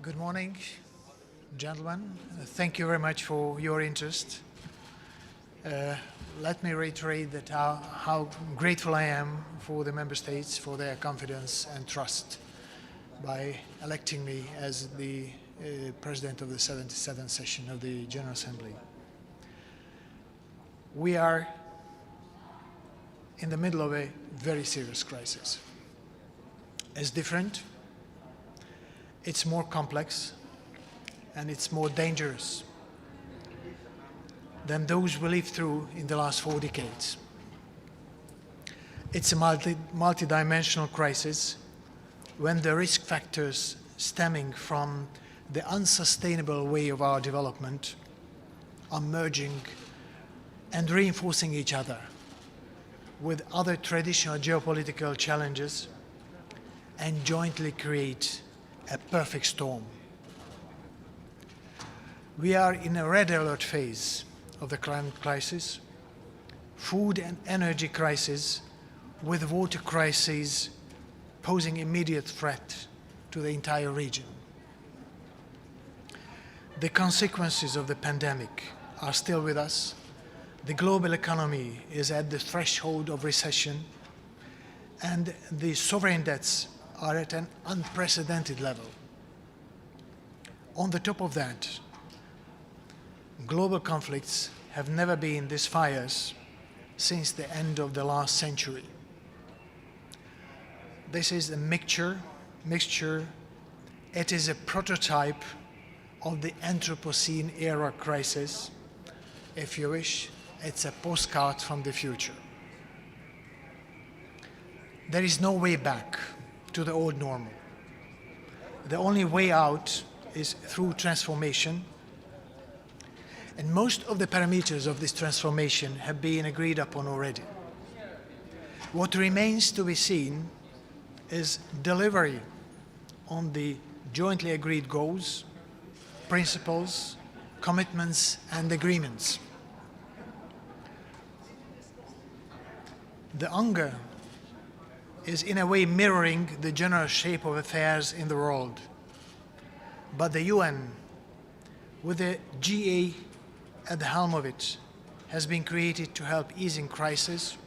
Good morning, gentlemen. Thank you very much for your interest. Let me reiterate that how grateful I am for the member states for their confidence and trust by electing me as the president of the 77th session of the General Assembly. We are in the middle of a very serious crisis. It's different, it's more complex, and it's more dangerous than those we lived through in the last 4 decades. It's a multi-dimensional crisis when the risk factors stemming from the unsustainable way of our development are merging and reinforcing each other with other traditional geopolitical challenges and jointly create a perfect storm. We are in a red alert phase of the climate crisis, food and energy crisis, with water crises posing immediate threat to the entire region. The consequences of the pandemic are still with us. The global economy is at the threshold of recession, and the sovereign debts are at an unprecedented level. On the top of that, global conflicts have never been this fierce since the end of the last century. This is a mixture. It is a prototype of the Anthropocene era crisis. If you wish, it's a postcard from the future. There is no way back to the old normal. The only way out is through transformation, and most of the parameters of this transformation have been agreed upon already. What remains to be seen is delivery on the jointly agreed goals, principles, commitments, and agreements. The UNGA is in a way mirroring the general shape of affairs in the world. But the UN, with the GA at the helm of it, has been created to help easing crisis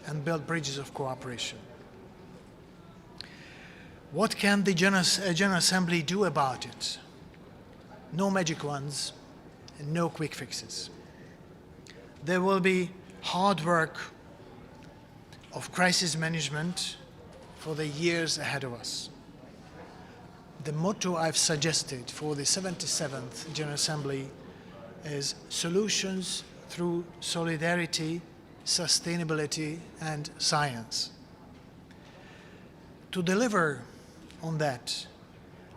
and build bridges of cooperation. What can the General Assembly do about it? No magic wands and no quick fixes. There will be hard work of crisis management for the years ahead of us. The motto I've suggested for the 77th General Assembly is solutions through solidarity, sustainability, and science. To deliver on that,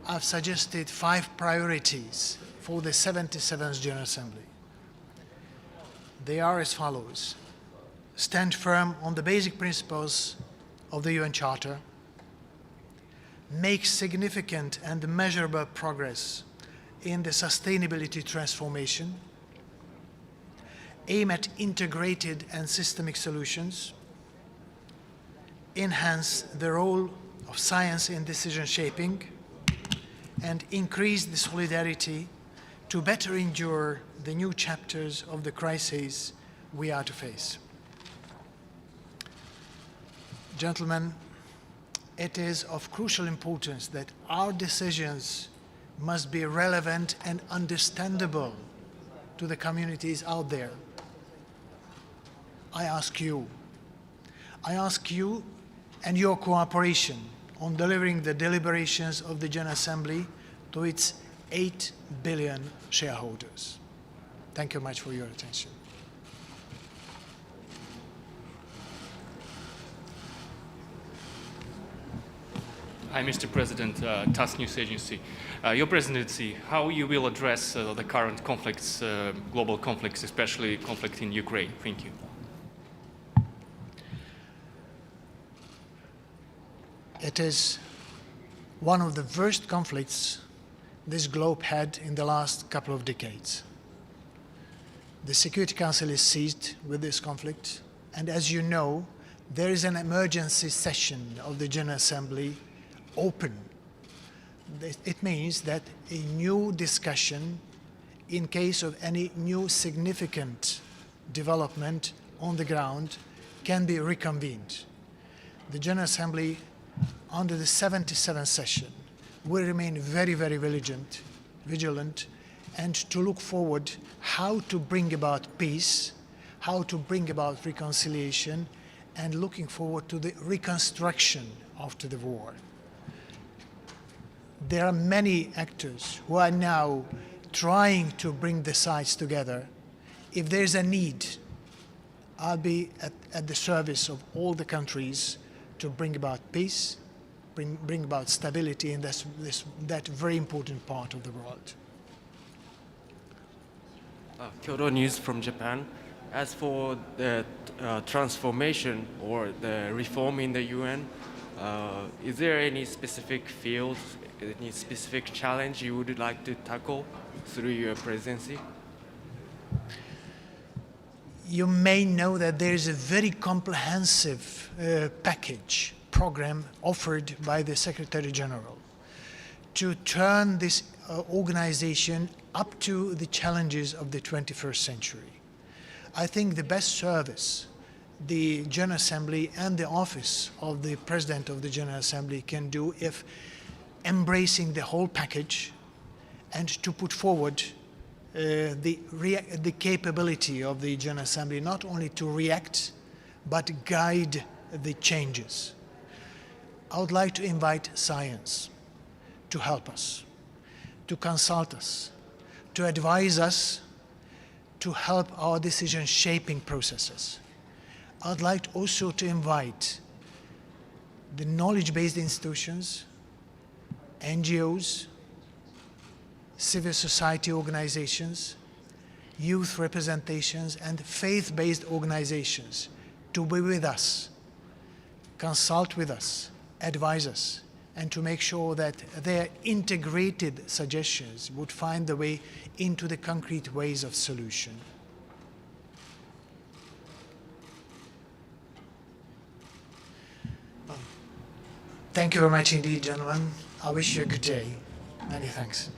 I've suggested 5 priorities for the 77th General Assembly. They are as follows: stand firm on the basic principles of the UN Charter, make significant and measurable progress in the sustainability transformation, aim at integrated and systemic solutions, enhance the role of science in decision shaping, and increase the solidarity to better endure the new chapters of the crises we are to face. Gentlemen, it is of crucial importance that our decisions must be relevant and understandable to the communities out there. I ask you and your cooperation on delivering the deliberations of the General Assembly to its 8 billion shareholders. Thank you much for your attention. Hi, Mr. President, TASS News Agency. Your presidency, how you will address the current conflicts, global conflicts, especially conflict in Ukraine? Thank you. It is one of the worst conflicts this globe had in the last couple of decades. The Security Council is seized with this conflict, and as you know, there is an emergency session of the General Assembly open It means that a new discussion, in case of any new significant development on the ground, can be reconvened. The General Assembly, under the 77th session, will remain very, very vigilant, and to look forward how to bring about peace, how to bring about reconciliation, and looking forward to the reconstruction after the war. There are many actors who are now trying to bring the sides together. If there's a need, I'll be at the service of all the countries to bring about peace, bring about stability in that very important part of the world. Kyoto News from Japan. As for the transformation or the reform in the UN, is there any specific field, any specific challenge you would like to tackle through your presidency? You may know that there is a very comprehensive program offered by the Secretary General to turn this organization up to the challenges of the 21st century. I think the best service the General Assembly and the office of the President of the General Assembly can do if embracing the whole package and to put forward the capability of the General Assembly not only to react but guide the changes. I would like to invite science to help us, to consult us, to advise us, to help our decision-shaping processes. I'd like also to invite the knowledge-based institutions, NGOs, civil society organizations, youth representations, and faith-based organizations to be with us, consult with us, advise us, and to make sure that their integrated suggestions would find the way into the concrete ways of solution. Thank you very much indeed, gentlemen. I wish you a good day. Many thanks.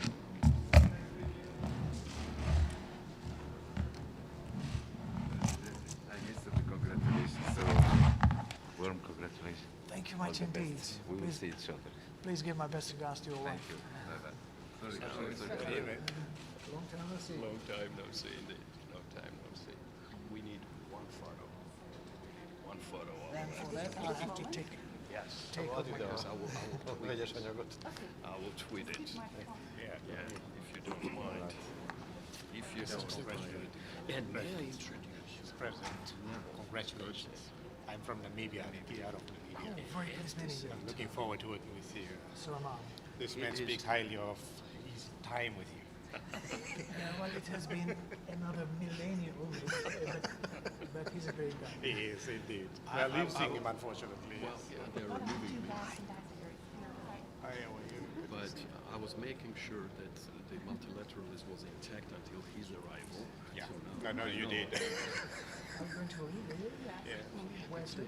Warm congratulations. Thank you much All the indeed. best. We will see each other. Please give my best regards to your wife. Thank you. Bye-bye. Sorry. Long time no see. Long time no see, indeed. Long time no see. We need one photo. One photo. And for that, I'll have to take Yes, I will tweet it. Yeah, if you don't mind. If you don't mind. And may I introduce you? President, congratulations. I'm from Namibia, PR of Namibia. very pleased meeting you. I'm looking forward to working with you. So am I. This man speaks highly of his time with you. Yeah, well, it has been another millennium only, but he's a great guy. He is indeed. We are losing him, unfortunately. Well, yeah, they're removing me. How are you? But I was making sure that the multilateralism was intact until his arrival. Yeah. So now No, you did. I'm going to leave. Yeah. Where's it?